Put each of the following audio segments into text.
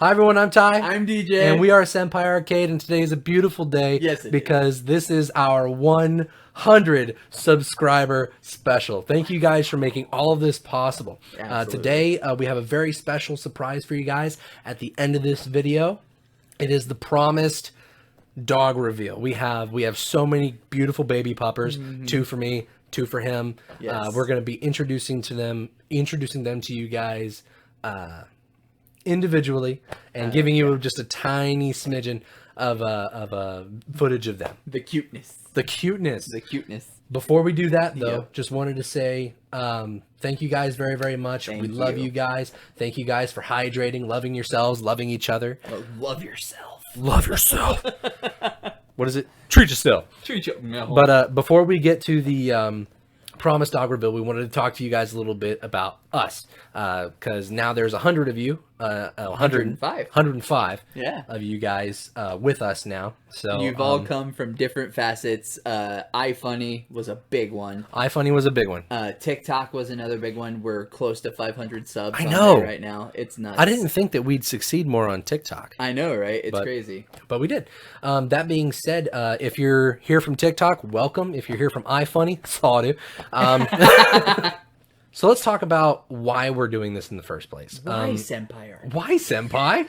Hi everyone, I'm Ty. I'm DJ. And we are Senpai Arcade, and today is a beautiful day. Yes, it because this is our 100 subscriber special. Thank you guys for making all of this possible. Today, we have a very special surprise for you guys at the end of this video. It is the promised dog reveal. We have so many beautiful baby puppers, 2 for me, 2 for him. Yes. We're going to be introducing them to you guys individually and giving you just a tiny smidgen of footage of them. The cuteness. The cuteness. The cuteness. Before we do that, though, just wanted to say thank you guys very, very much. We love you guys. Thank you guys for hydrating, loving yourselves, loving each other. Oh, love yourself. Love yourself. What is it? Treat yourself. Treat yourself. No. But before we get to the promised dog reveal, we wanted to talk to you guys a little bit about us, because now there's 100 of you, 105 Yeah. of you guys with us now. So you've all come from different facets. Ifunny was a big one. Ifunny was a big one. TikTok was another big one. We're close to 500 subs. I know. On there right now. It's nuts. I didn't think that we'd succeed more on TikTok. I know, right? It's crazy. But we did. That being said, if you're here from TikTok, welcome. If you're here from iFunny, saw So let's talk about why we're doing this in the first place. Why Senpai? Why Senpai?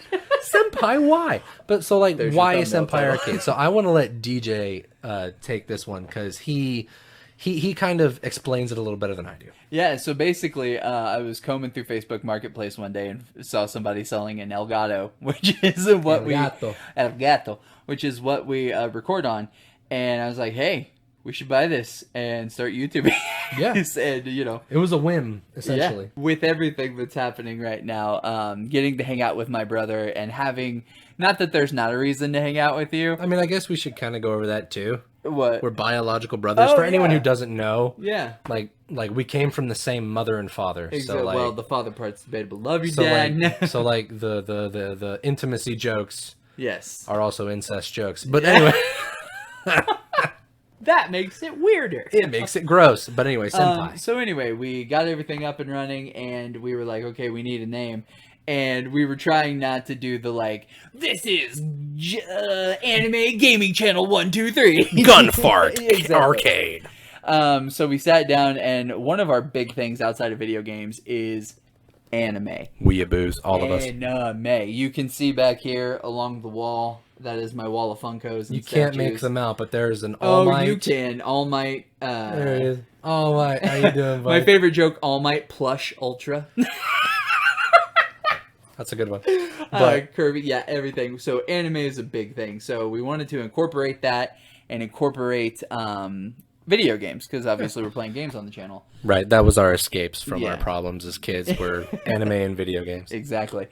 Senpai, why? But so like, why Senpai Arcade? So I want to let DJ take this one because he kind of explains it a little better than I do. Yeah, so basically, I was combing through Facebook Marketplace one day and saw somebody selling an El Gato, which is what which is what we record on, and I was like, hey, we should buy this and start YouTubing. Yeah. And, you know. It was a whim, essentially. Yeah, with everything that's happening right now, getting to hang out with my brother and having, not that there's not a reason to hang out with you. I mean, I guess we should kind of go over that too. What? We're biological brothers. For anyone who doesn't know. Yeah. Like we came from the same mother and father. Exactly. So like, well, the father part's debatable. Love you, Dad. So like the intimacy jokes yes. are also incest jokes. But anyway. That makes it weirder. It makes it gross. But anyway, Senpai. So anyway, we got everything up and running, and we were like, okay, we need a name. And we were trying not to do the, like, this is anime gaming channel 1, 2, 3. Gunfart Exactly. Arcade. So we sat down, and one of our big things outside of video games is anime. Weeaboos, all of us. Anime. You can see back here along the wall. That is my wall of Funkos and You can't statues. make them out, but there's an All Might. Oh, you can. All Might. There it is. All Might. How you doing, buddy? My favorite joke, All Might plush ultra. That's a good one. But Kirby, yeah, everything. So anime is a big thing. So we wanted to incorporate that and incorporate video games because obviously we're playing games on the channel. right, that was our escapes from our problems as kids. Were anime and video games. Exactly.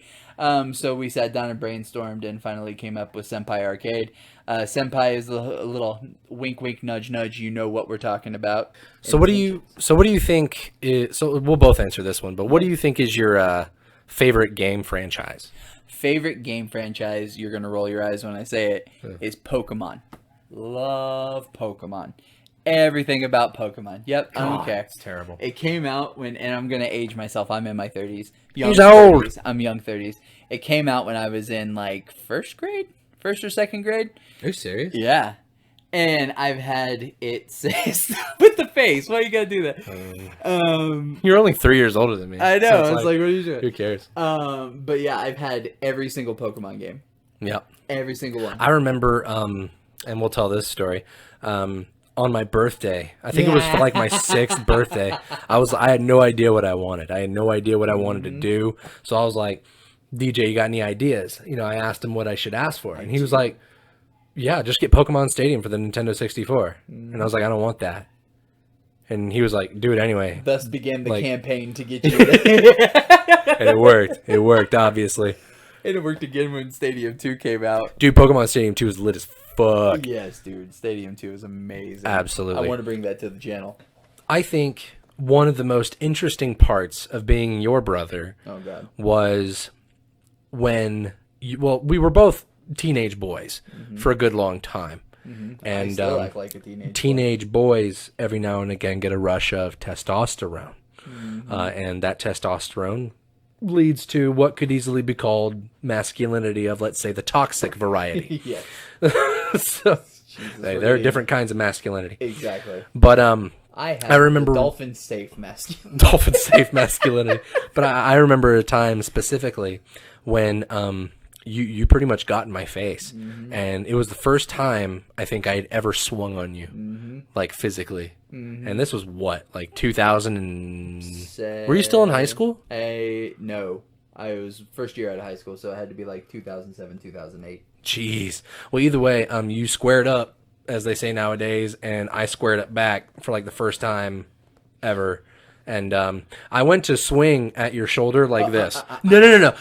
So we sat down and brainstormed and finally came up with Senpai Arcade. Senpai is a little wink, wink, nudge, nudge. You know what we're talking about. So what do you think is? So we'll both answer this one. But what do you think is your favorite game franchise? Favorite game franchise? You're gonna roll your eyes when I say it. Is Pokemon. Love Pokemon. Everything about Pokemon. Yep, I don't care. It's terrible. It came out when, and I'm gonna age myself. I'm in my 30s. He's old. 30s. I'm young 30s. It came out when I was in like first or second grade. Are you serious? Yeah, and I've had it since. With the face. Why you gotta do that? You're only 3 years older than me. I know. So I was like, what are you doing? Who cares? But yeah, I've had every single Pokemon game. Yep. Every single one. I remember, and we'll tell this story. On my birthday, I think it was for like my 6th birthday. I had no idea what I wanted. I had no idea what I wanted to do. So I was like, DJ, you got any ideas? You know, I asked him what I should ask for, and he was like, yeah, just get Pokemon Stadium for the Nintendo 64. And I was like, I don't want that. And he was like, do it anyway. Thus began the Like- campaign to get you there. And it worked. It worked, obviously. And it worked again when Stadium 2 came out. Dude, Pokemon Stadium 2 is lit as fuck. Yes, dude. Stadium 2 is amazing. Absolutely. I want to bring that to the channel. I think one of the most interesting parts of being your brother Oh, God. was when we were both teenage boys for a good long time. And I still act like a teenage boys every now and again get a rush of testosterone. And that testosterone leads to what could easily be called masculinity of, let's say, the toxic variety. Yes. So, there are different kinds of masculinity. Exactly. But I remember dolphin safe masculinity. Dolphin safe masculinity. But I remember a time specifically when you pretty much got in my face, and it was the first time I think I'd ever swung on you, like physically. And this was what, like 2000 and... Were you still in high school? No. I was first year out of high school, so it had to be like 2007, 2008. Jeez. Well, either way, you squared up, as they say nowadays, and I squared up back for like the first time ever. And I went to swing at your shoulder like this. No.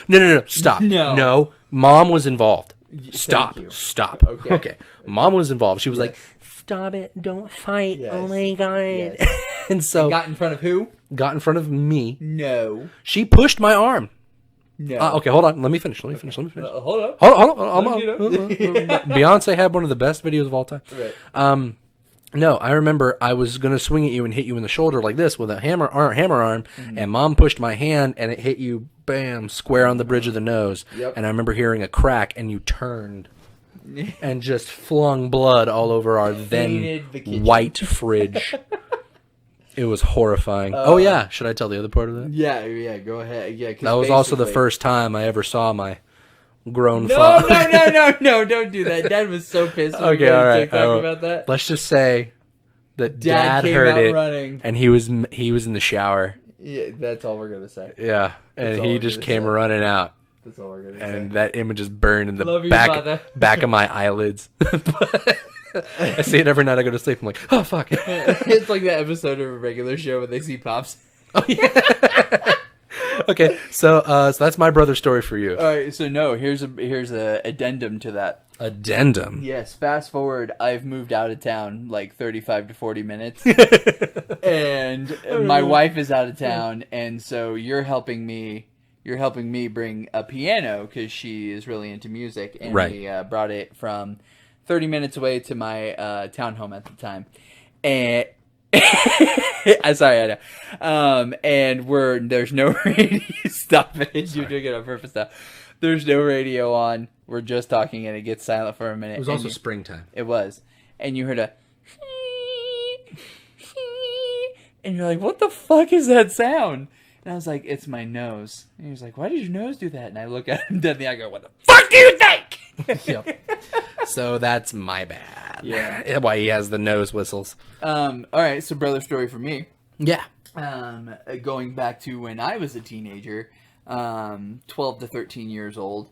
Stop. No. Mom was involved. Stop. Okay. Mom was involved. She was like, stop it. Don't fight. Yes. Oh, my God. Yes. And so... got in front of who? Got in front of me. No. She pushed my arm. No. Okay, hold on. Let me finish. Hold on. Hold on. Beyonce had one of the best videos of all time. Right. No, I remember I was going to swing at you and hit you in the shoulder like this with a hammer arm, and Mom pushed my hand, and it hit you, bam, square on the bridge of the nose. Yep. And I remember hearing a crack, and you turned and just flung blood all over our then white fridge. It was horrifying. Oh, yeah. Should I tell the other part of that? Yeah, go ahead. Yeah, that was also the first time I ever saw my grown father. No, don't do that. Dad was so pissed when okay, all right. TikTok about that. Let's just say that Dad heard it, running. And he was in the shower. Yeah, that's all we're gonna say. Yeah, and he just came running out. That's all we're gonna say. And that image is burned in the back of my eyelids. I see it every night I go to sleep. I'm like, oh, fuck. It's like that episode of a regular show when they see Pops. Oh, yeah. Okay, so that's my brother's story for you. All right, so here's a addendum to that. Addendum? Yes, fast forward, I've moved out of town like 35 to 40 minutes. And my wife is out of town, and so you're helping me bring a piano because she is really into music, and we brought it from 30 minutes away to my townhome at the time. And I'm sorry, I know. And there's no radio. Stop it. You're doing it on purpose now. There's no radio on. We're just talking, and it gets silent for a minute. It was also springtime. It was. And you heard a... And you're like, what the fuck is that sound? And I was like, it's my nose. And he was like, why did your nose do that? And I look at him dead in the eye and go, what the fuck do you think? Yep. So that's my bad. Yeah. Why he has the nose whistles. All right, so brother story for me. Yeah. Going back to when I was a teenager, 12 to 13 years old.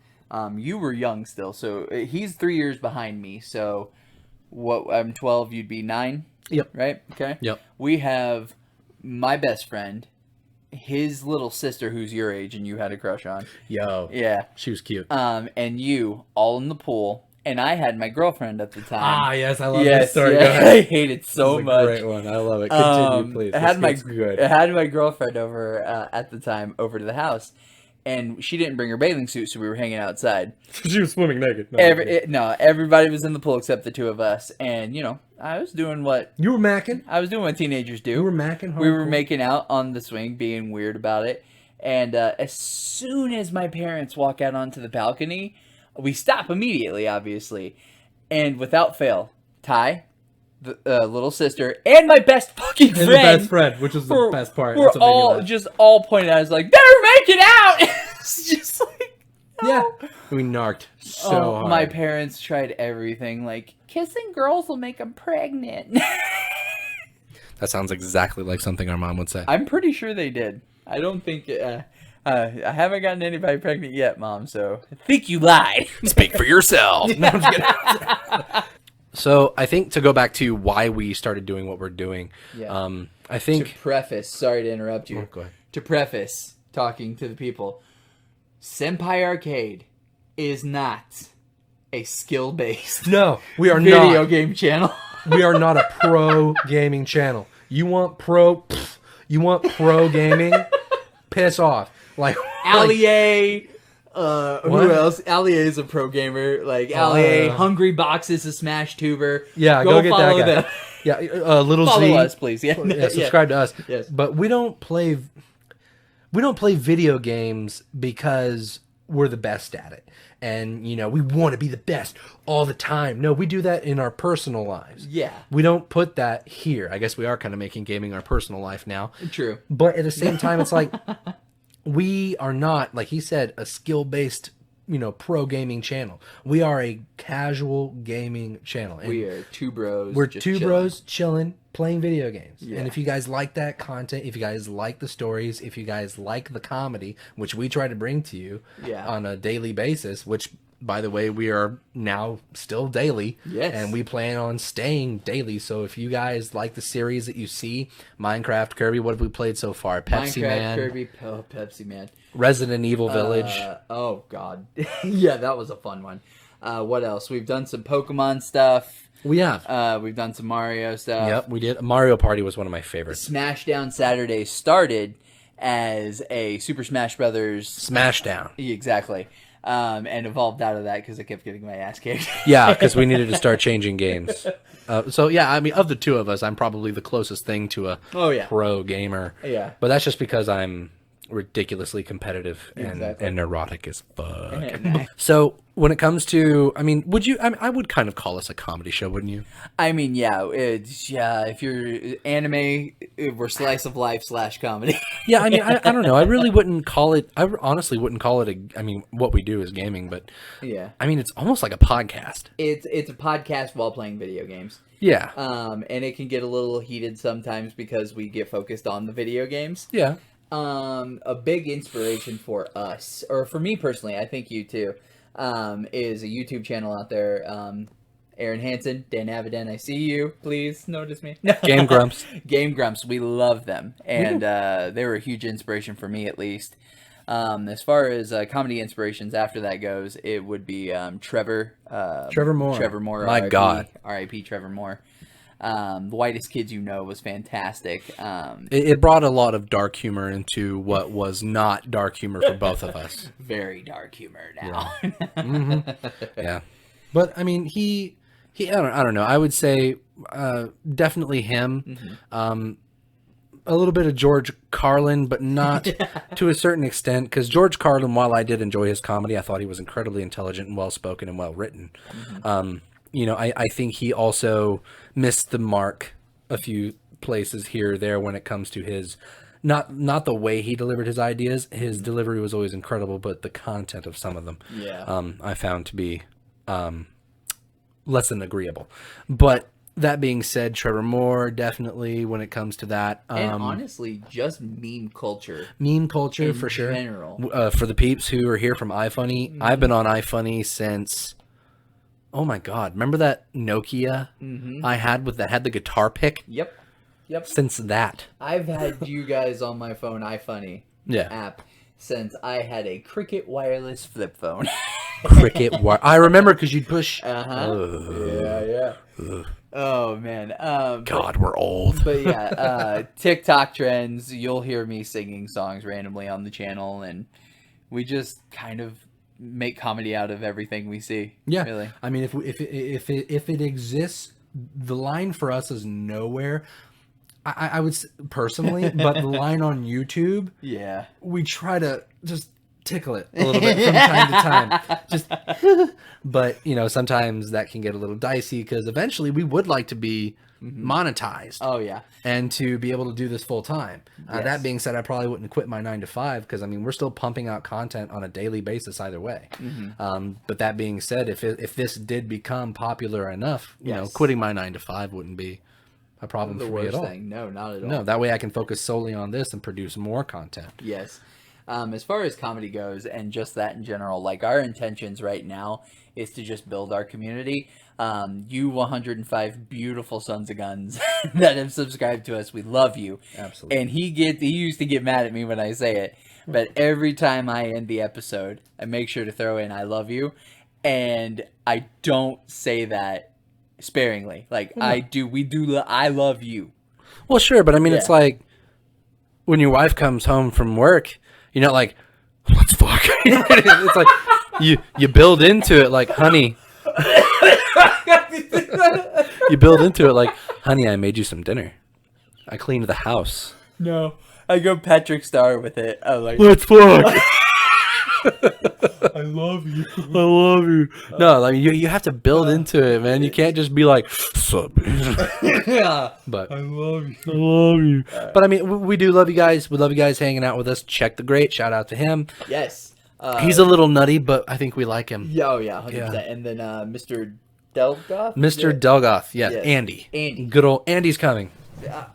You were young still, so he's 3 years behind me. So I'm 12, you'd be 9? Yep. Right? Okay. Yep. We have my best friend, his little sister who's your age and you had a crush on. Yo. Yeah. She was cute. And you all in the pool. And I had my girlfriend at the time. Ah, yes, I love this story. Yeah, Go ahead. I hate it so much. Great one. I love it. Continue, please. I had my girlfriend over at the time over to the house, and she didn't bring her bathing suit, so we were hanging outside. She was swimming naked. Everybody was in the pool except the two of us, and I was doing what you were macking. I was doing what teenagers do. You were macking. We were making out on the swing, being weird about it, and as soon as my parents walk out onto the balcony. We stop immediately, obviously, and without fail, Ty, the little sister, and my best fucking friend, the best friend, which was the best part. We're all pointed out. I was like, they're making out. It's just like, no. Yeah, we narked so hard. My parents tried everything, like kissing girls will make them pregnant. That sounds exactly like something our mom would say. I'm pretty sure they did. I don't think. I haven't gotten anybody pregnant yet, Mom, so I think you lied. Speak for yourself. No, I'm just kidding. So I think to go back to why we started doing what we're doing, I think... To preface, sorry to interrupt you. Oh, go ahead. To preface, talking to the people, Senpai Arcade is not a skill-based we are video game channel. We are not a pro gaming channel. You want pro gaming? Piss off. Like Allier, who else? Allier is a pro gamer. Like Allier, Hungry Box is a Smash tuber. Yeah, go get follow that guy. Them. Yeah, Little follow Z. Us, please. Yeah, subscribe to us. Yes. But we don't play. we don't play video games because we're the best at it. And, you know, we want to be the best all the time. No, we do that in our personal lives. Yeah. We don't put that here. I guess we are kind of making gaming our personal life now. True. But at the same time, it's like, we are not, like he said, a skill-based, you know, pro gaming channel. We are a casual gaming channel. And we are two bros. we're two bros chilling, playing video games. Yeah. And if you guys like that content, if you guys like the stories, if you guys like the comedy, which we try to bring to you on a daily basis, which, by the way, we are now still daily. Yes. And we plan on staying daily. So if you guys like the series that you see, Minecraft, Kirby, what have we played so far? Pepsi Man. Kirby, Pepsi Man. Resident Evil Village. Oh, God. Yeah, that was a fun one. What else? We've done some Pokemon stuff. We have. We've done some Mario stuff. Yep, we did. Mario Party was one of my favorites. Smashdown Saturday started as a Super Smash Brothers... Smashdown. Exactly. And evolved out of that because I kept getting my ass kicked. Yeah, because we needed to start changing games. So, yeah, I mean, of the two of us, I'm probably the closest thing to a pro gamer. Yeah. But that's just because I'm ridiculously competitive and neurotic as fuck. So, when it comes to, I mean, I would kind of call us a comedy show, wouldn't you? I mean, if you're anime, we're slice of life / comedy. Yeah, I mean, I don't know. I really wouldn't call it, I honestly wouldn't call it I mean, what we do is gaming, but yeah. I mean, it's almost like a podcast. It's a podcast while playing video games. Yeah. And it can get a little heated sometimes because we get focused on the video games. Yeah. A big inspiration for us, or for me personally, I think you too, is a YouTube channel out there. Aaron Hansen, Dan Avidan, I see you. Please notice me. Game Grumps. Game Grumps. We love them. And they were a huge inspiration for me, at least. As far as comedy inspirations after that goes, it would be Trevor Moore. Trevor Moore. My God. R.I.P. Trevor Moore. The Whitest Kids You Know was fantastic. It brought a lot of dark humor into what was not dark humor for both of us. Very dark humor now. Yeah. Mm-hmm. Yeah. But, I mean, I don't know. I would say definitely him. Mm-hmm. A little bit of George Carlin, but not to a certain extent. Because George Carlin, while I did enjoy his comedy, I thought he was incredibly intelligent and well-spoken and well-written. Mm-hmm. You know, I think he also missed the mark a few places here or there when it comes to his, not the way he delivered his ideas. His delivery was always incredible, but the content of some of them, I found to be less than agreeable. But that being said, Trevor Moore, definitely when it comes to that. And honestly, just meme culture. Meme culture, for sure. In general. For the peeps who are here from Ifunny, mm-hmm. I've been on Ifunny since... Oh my God! Remember that Nokia I had that had the guitar pick? Yep. Since that, I've had you guys on my phone Ifunny app since I had a Cricket wireless flip phone. I remember because you'd push. Yeah. Oh man. God, we're old. But yeah, TikTok trends. You'll hear me singing songs randomly on the channel, and we just kind of make comedy out of everything we see. Yeah, really. I mean, if it exists, the line for us is nowhere. I would personally, but the line on YouTube, we try to just tickle it a little bit from time to time. Just, but you know, sometimes that can get a little dicey because eventually we would like to be monetized. Oh yeah, and to be able to do this full time. That being said, I probably wouldn't quit my 9 to 5 because I mean we're still pumping out content on a daily basis either way. But that being said, if this did become popular enough, you know, quitting my 9 to 5 wouldn't be a problem for me at all. No, not at all. No, that way I can focus solely on this and produce more content. Yes. As far as comedy goes and just that in general, like our intentions right now is to just build our community. You 105 beautiful sons of guns that have subscribed to us, we love you. Absolutely. And he used to get mad at me when I say it, but every time I end the episode, I make sure to throw in I love you, and I don't say that sparingly. Like I love you. Well, sure, but I mean it's like when your wife comes home from work, you're not like, let's fuck. It's like you build into it like, honey. You build into it like, honey, I made you some dinner. I cleaned the house. No. I go Patrick Star with it. I'm like, let's fuck. I love you. I love you. No, I mean you have to build into it, man. You can't just be like, sup. Yeah. But I love you. I love you. But I mean, we do love you guys. We love you guys hanging out with us. Check the Great. Shout out to him. Yes. He's a little nutty, but I think we like him. Yeah, 100%. And then Mr. Delgoth? Mr. Delgoth. Yes. Andy. Good old Andy's coming. Yeah.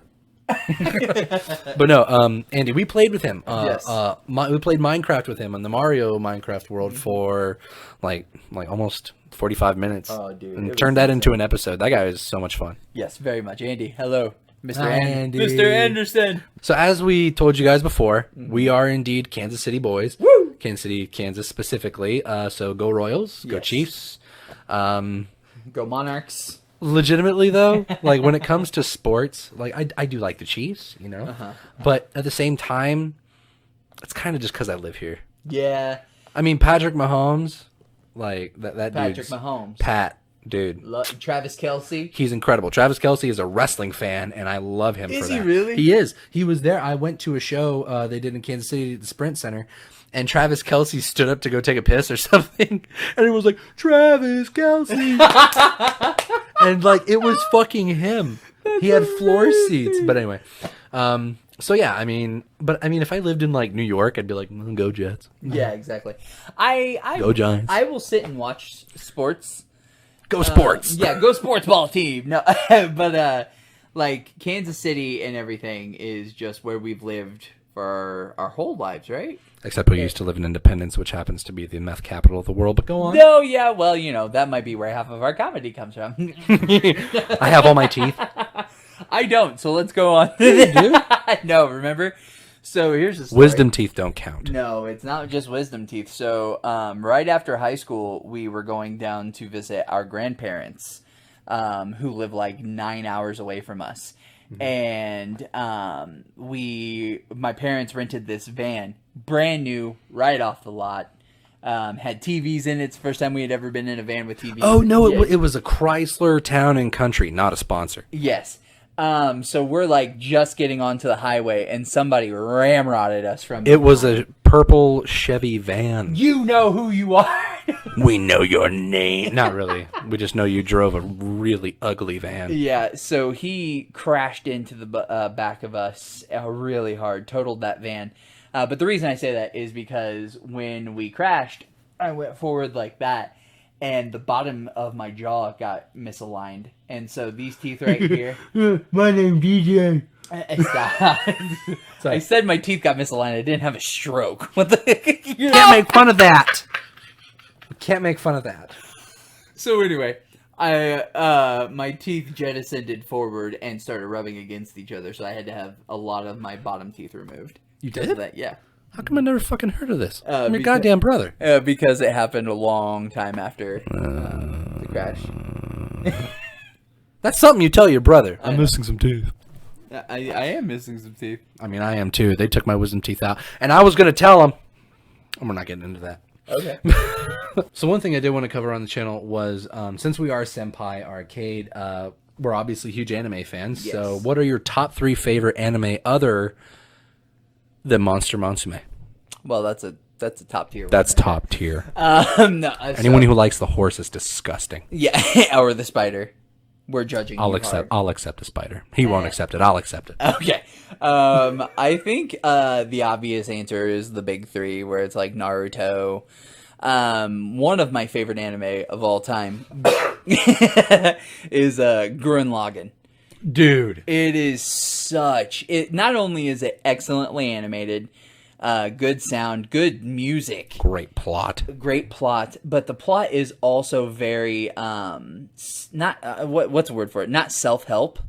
But no, Andy, we played with him. Yes. We played Minecraft with him on the Mario Minecraft world for like almost 45 minutes. Oh, dude. And turned that into an episode. That guy was so much fun. Yes, very much. Andy, hello. Mr. Andy. Mr. Anderson. So as we told you guys before, we are indeed Kansas City boys. Woo! Kansas City, Kansas specifically. So go Royals, go Yes. Chiefs. Go Monarchs. Legitimately though, like when it comes to sports, like I do like the Chiefs, you know, but at the same time, it's kind of just because I live here. Yeah. I mean, Patrick Mahomes, like that Patrick dude's Mahomes. Dude. Travis Kelce. He's incredible. Travis Kelce is a wrestling fan, and I love him for that. Is he really? He is. He was there. I went to a show they did in Kansas City at the Sprint Center, and Travis Kelce stood up to go take a piss or something, and it was like, Travis Kelce. And, like, it was fucking him. He had floor seats. But anyway. So, yeah, I mean, if I lived in, like, New York, I'd be like, go Jets. Yeah, exactly. Go Giants. I will sit and watch sports. Go sports. Yeah, go sports ball team. No, but like Kansas City and everything is just where we've lived for our whole lives, right? Except we used to live in Independence, which happens to be the meth capital of the world. But go on. No, yeah, well, that might be where half of our comedy comes from. I have all my teeth. I don't, so let's go on. You do? No, remember? So here's the story. Wisdom teeth don't count. No, it's not just wisdom teeth. So right after high school, we were going down to visit our grandparents, who live like 9 hours away from us. Mm-hmm. And my parents rented this van, brand new, right off the lot. Had TVs in it. It's the first time we had ever been in a van with TVs. Oh, no, it was a Chrysler Town and Country, not a sponsor. Yes. So we're like just getting onto the highway and somebody ramrodded us from It was a purple Chevy van. You know who you are. We know your name. Not really. We just know you drove a really ugly van. Yeah, so he crashed into the back of us really hard, totaled that van. But the reason I say that is because when we crashed, I went forward like that, and the bottom of my jaw got misaligned. And so these teeth right here... My name's DJ. Stop. I said my teeth got misaligned. I didn't have a stroke. What the heck? Can't make fun of that. Can't make fun of that. So anyway, my teeth jettisoned forward and started rubbing against each other, so I had to have a lot of my bottom teeth removed. You because did? of that, yeah. How come I never fucking heard of this? I'm your goddamn brother. Because it happened a long time after the crash. That's something you tell your brother. I'm missing some teeth. I am missing some teeth. I mean, I am too. They took my wisdom teeth out. And I was going to tell them. And we're not getting into that. Okay. So one thing I did want to cover on the channel was, since we are Senpai Arcade, we're obviously huge anime fans. Yes. So what are your top 3 favorite anime other than Monster Mansume? Well, that's a top tier. That's top tier. No, anyone who likes the horse is disgusting. Yeah, or the spider. We're judging. I'll accept the spider. He won't accept it. I'll accept it. Okay. I think the obvious answer is the big 3, where it's like Naruto. One of my favorite anime of all time is Gurren Lagann. Dude, it is not only is it excellently animated, good sound, good music, great plot, but the plot is also very not what's the word for it? Not self-help.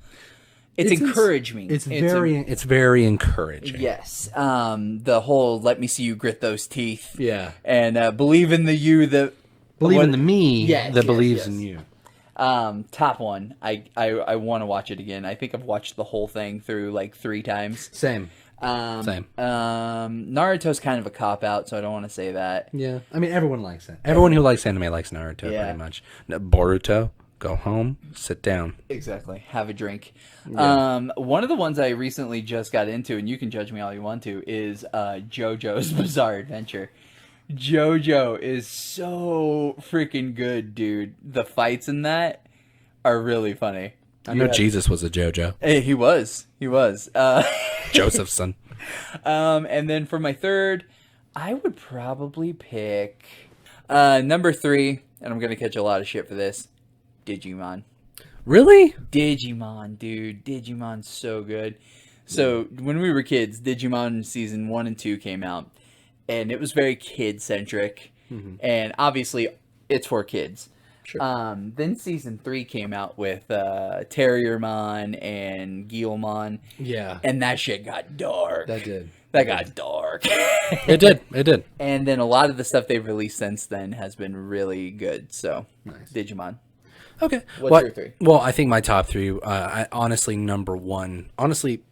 It's encouraging. It's very encouraging. Yes. The whole "let me see you grit those teeth." Yeah. And believe in the you that believe in the me that believes in you. Top one. I want to watch it again. I think I've watched the whole thing through like 3 times. Same. Naruto's kind of a cop out, so I don't want to say that. Yeah. I mean, everyone likes it. Everyone who likes anime likes Naruto, pretty much. Boruto. Go home, sit down. Exactly. Have a drink. Yeah. One of the ones I recently just got into, and you can judge me all you want to, is JoJo's Bizarre Adventure. JoJo is so freaking good, dude. The fights in that are really funny. I know Jesus was a JoJo. Hey, he was. Joseph's son. And then for my third, I would probably pick number 3, and I'm going to catch a lot of shit for this, Digimon. Really? Digimon, dude. Digimon's so good. So, when we were kids, Digimon Season 1 and 2 came out, and it was very kid-centric, and obviously, it's for kids. Sure. Then Season 3 came out with Terriermon and Guilmon. Yeah. And that shit got dark. That got dark. It did. And then a lot of the stuff they've released since then has been really good. So, nice. Digimon. Okay. What's your 3? Well, I think my top 3, I honestly, number 1, Gurren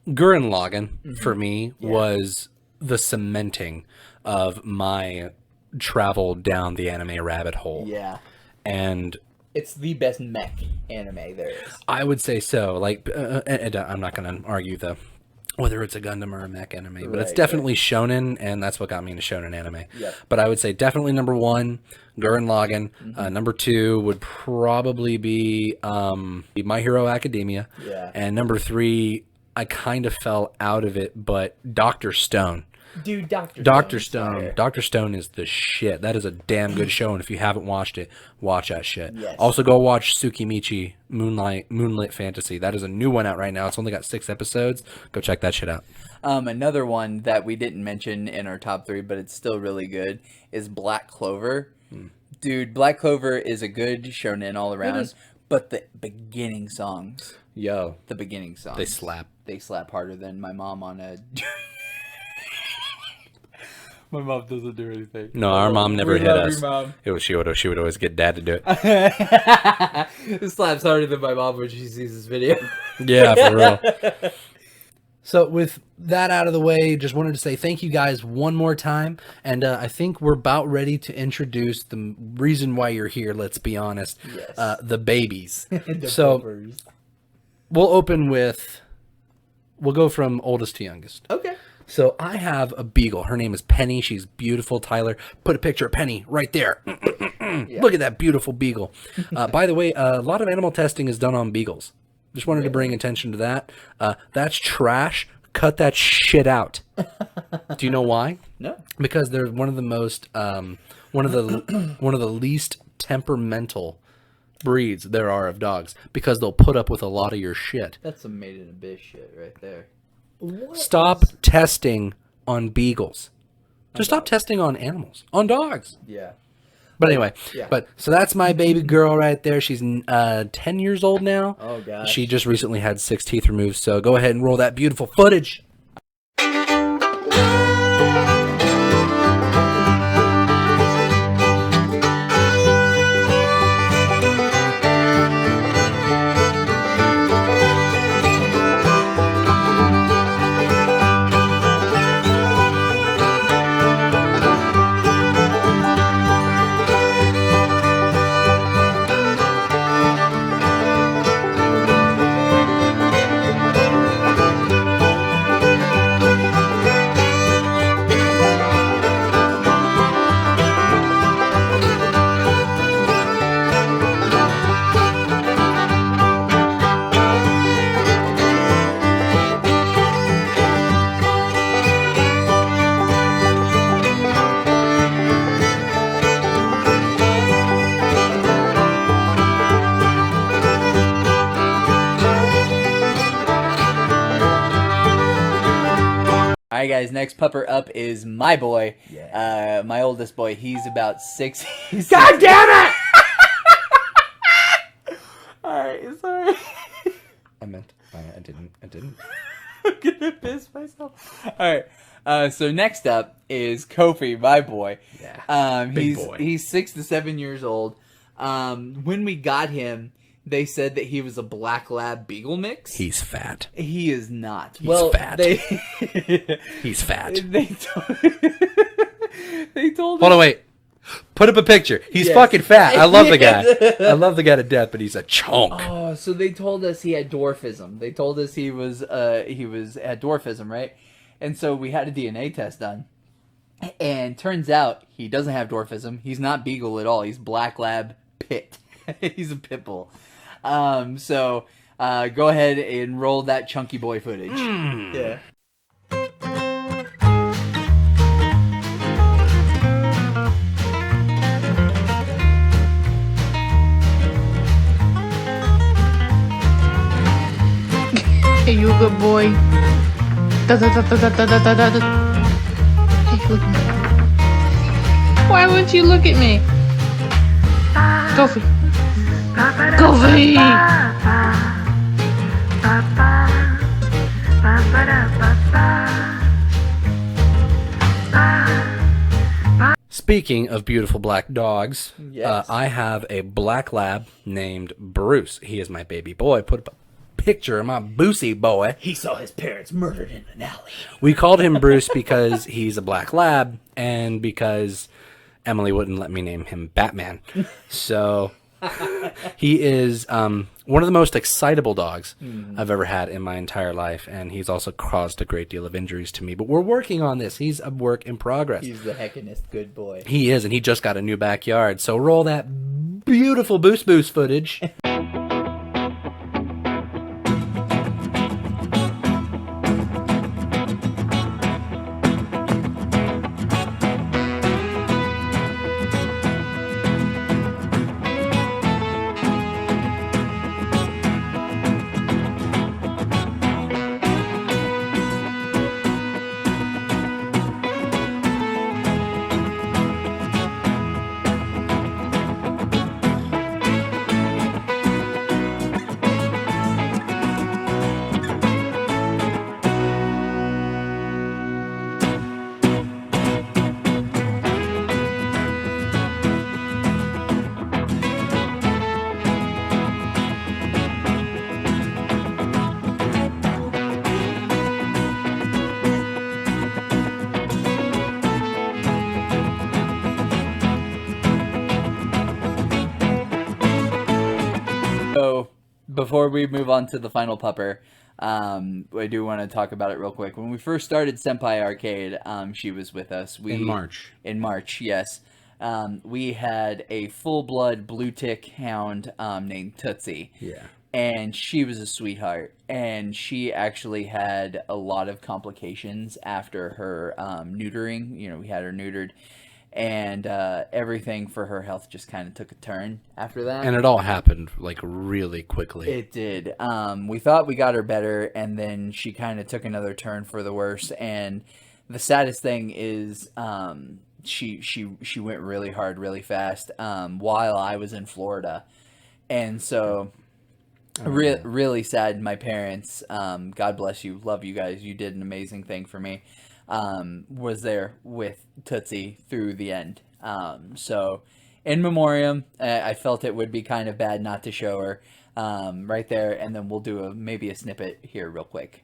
Lagann, for me, was the cementing of my travel down the anime rabbit hole. Yeah. And it's the best mech anime there is. I would say so. Like, I'm not going to argue whether it's a Gundam or a mech anime, but it's definitely shonen, and that's what got me into shonen anime. Yep. But I would say definitely number 1, Gurren Lagann. Number 2 would probably be My Hero Academia. Yeah. And number 3, I kind of fell out of it, but Dr. Stone. Dude, Dr. Stone. Dr. Stone is the shit. That is a damn good show, and if you haven't watched it, watch that shit. Yes. Also, go watch Tsukimichi Moonlit Fantasy. That is a new one out right now. It's only got 6 episodes. Go check that shit out. Another one that we didn't mention in our top 3, but it's still really good, is Black Clover. Dude, Black Clover is a good shonen all around, but the beginning songs. Yo. The beginning songs. They slap. They slap harder than my mom on a... My mom doesn't do anything. No, our mom never hit us. Mom. She would always get dad to do it. It slaps harder than my mom when she sees this video. Yeah, for real. So with that out of the way, just wanted to say thank you guys one more time. And I think we're about ready to introduce the reason why you're here, let's be honest. Yes. The babies. The so puppers. We'll go from oldest to youngest. Okay. So I have a beagle. Her name is Penny. She's beautiful. Tyler, put a picture of Penny right there. Yeah. Look at that beautiful beagle. By the way, a lot of animal testing is done on beagles. Just wanted to bring attention to that. That's trash. Cut that shit out. Do you know why? No. Because they're one of the most, one of the least temperamental breeds there are of dogs. Because they'll put up with a lot of your shit. That's some made in abyss shit right there. Stop testing on beagles. Just stop testing on animals. On dogs. Yeah. But anyway, so that's my baby girl right there. She's 10 years old now. Oh, gosh. She just recently had 6 teeth removed. So go ahead and roll that beautiful footage. Alright guys, next pupper up is my boy. Yeah. My oldest boy. He's about 6. God damn it! Alright, sorry. I didn't. I'm gonna piss myself. Alright. So next up is Kofi, my boy. Yeah. Big boy. He's 6 to 7 years old. When we got him, they said that he was a black lab beagle mix. He's fat. He is not. He's fat. He's fat. They told Hold on, wait. Put up a picture. He's fucking fat. I love the guy. I love the guy to death, but he's a chunk. Oh, so they told us he had dwarfism. They told us he had dwarfism, right? And so we had a DNA test done. And turns out he doesn't have dwarfism. He's not beagle at all. He's black lab pit. He's a pit bull. So go ahead and roll that chunky boy footage. Yeah. Hey, you a good boy. Da, da, da, da, da, da, da, da. Hey, look at me. Why won't you look at me? Kofi. Kofi! Speaking of beautiful black dogs, Yes. I have a black lab named Bruce. He is my baby boy. Put up a picture of my Boosie boy. He saw his parents murdered in an alley. We called him Bruce because he's a black lab and because Emily wouldn't let me name him Batman. So he is one of the most excitable dogs I've ever had in my entire life, and he's also caused a great deal of injuries to me. But we're working on this. He's a work in progress. He's the heckinest good boy. He is, and he just got a new backyard. So roll that beautiful Boost footage. So, before we move on to the final pupper, I do want to talk about it real quick. When we first started Senpai Arcade, she was with us. In March. In March, yes. We had a full-blood blue tick hound named Tootsie. Yeah. And she was a sweetheart. And she actually had a lot of complications after her neutering. You know, we had her neutered. And everything for her health just kind of took a turn after that. And it all happened, like, really quickly. It did. We thought we got her better, and then she kind of took another turn for the worse. And the saddest thing is she went really hard, really fast while I was in Florida. And so... really sad. My parents, God bless you, love you guys, you did an amazing thing for me, was there with Tootsie through the end. So in memoriam, I felt it would be kind of bad not to show her right there, and then we'll do maybe a snippet here real quick.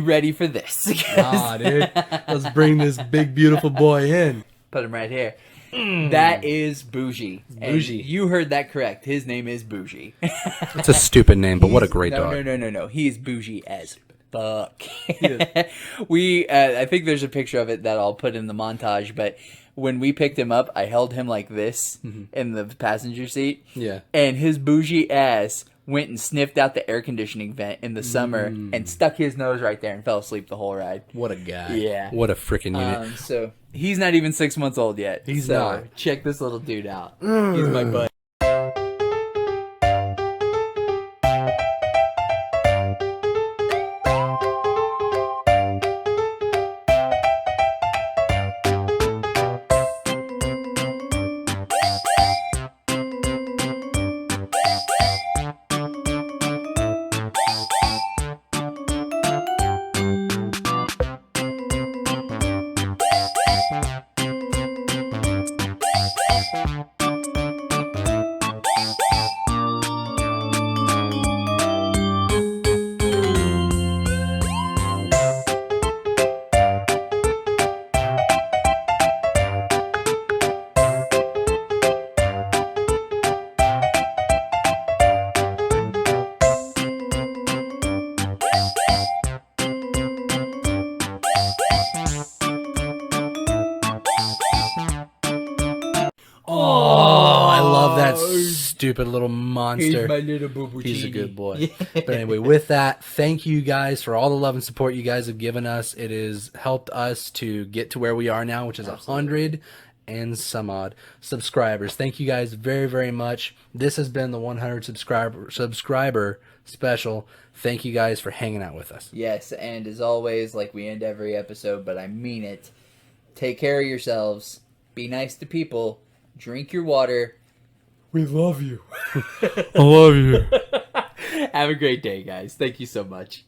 Ready for this? Ah, dude. Let's bring this big, beautiful boy in. Put him right here. That is Bougie. Bougie. And you heard that correct. His name is Bougie. It's a stupid name, but what a great dog. No. He is bougie as fuck. I think there's a picture of it that I'll put in the montage, but when we picked him up, I held him like this in the passenger seat. Yeah. And his bougie ass went and sniffed out the air conditioning vent in the summer and stuck his nose right there and fell asleep the whole ride. What a guy. Yeah. What a freaking unit. So he's not even 6 months old yet. He's so not. Check this little dude out. He's my buddy. that stupid little monster. He's my little boo-boo. He's a good boy. But anyway, with that, thank you guys for all the love and support you guys have given us. It has helped us to get to where we are now, which is 100 and some odd subscribers. Thank you guys very, very much. This has been the 100 subscriber special. Thank you guys for hanging out with us. Yes, and as always, like we end every episode, but I mean it. Take care of yourselves. Be nice to people. Drink your water. We love you. I love you. Have a great day, guys. Thank you so much.